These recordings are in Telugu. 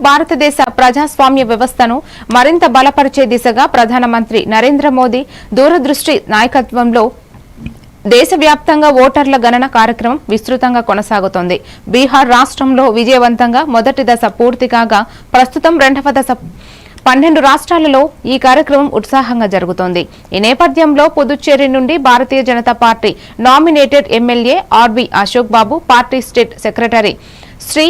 భారతదేశ ప్రజాస్వామ్య వ్యవస్థను మరింత బలపరిచే దిశగా ప్రధానమంత్రి నరేంద్ర మోదీ దూరదృష్టి నాయకత్వంలో దేశవ్యాప్తంగా ఓటర్ల గణన కార్యక్రమం విస్తృతంగా కొనసాగుతోంది. బీహార్ రాష్ట్రంలో విజయవంతంగా మొదటి దశ పూర్తి కాగా ప్రస్తుతం రెండవ దశ 12 రాష్ట్రాలలో ఈ కార్యక్రమం ఉత్సాహంగా జరుగుతోంది. ఈ నేపథ్యంలో పుదుచ్చేరి నుండి Bharatiya Janata party nominated MLA RB Ashok Babu, party state secretary Shri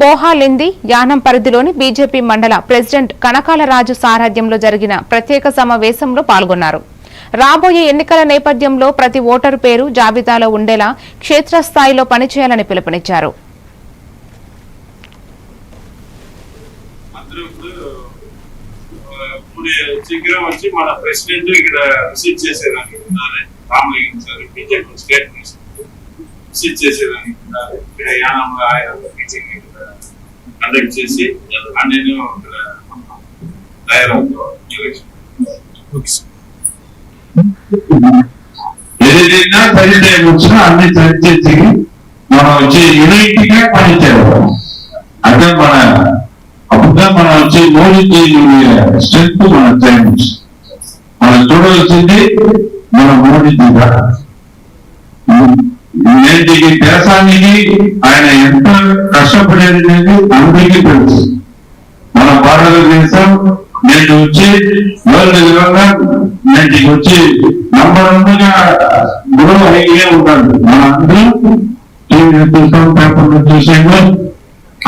పోహాలింది యానం పరిధిలోని బీజేపీ మండల ప్రెసిడెంట్ కనకాల రాజు సారథ్యంలో జరిగిన ప్రత్యేక సమావేశంలో పాల్గొన్నారు. రాబోయే ఎన్నికల నేపథ్యంలో ప్రతి ఓటరు పేరు జాబితాలో ఉండేలా క్షేత్రస్థాయిలో పనిచేయాలని పిలుపునిచ్చారు. కండక్ట్ చేసి నేను ఏదైనా సరి టైం వచ్చినా అన్ని సరి చేసి మనం వచ్చి యూనిటీగా పనిచేయాలి. అంటే అప్పుడుగా మనం వచ్చి మోడీ స్ట్రెంత్ మనం చూడవలసింది మన మోడీజీగా. నేటి దేశానికి ఆయన ఎంత కష్టపడేది అనేది అందరికీ తెలుసు. మన భారతదేశం నేటి వచ్చి వరల్డ్ విధంగా నేటికి వచ్చి నంబర్ 1గా గ్రో అయ్యే ఉంటాడు. మన అందరూ పేపర్లు చూసేమో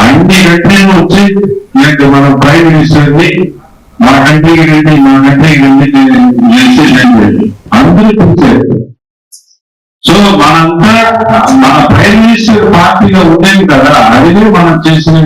అన్ని కంట్రీలు వచ్చి నేటి మన ప్రైమ్ మినిస్టర్ని మా కంట్రీకి రండి, మా కంట్రీకి రండి అందరూ చూసారు. సో మనంతా మన ప్రైమ్ మినిస్టర్ పార్టీగా ఉండేది కదా, అది మనం చేసిన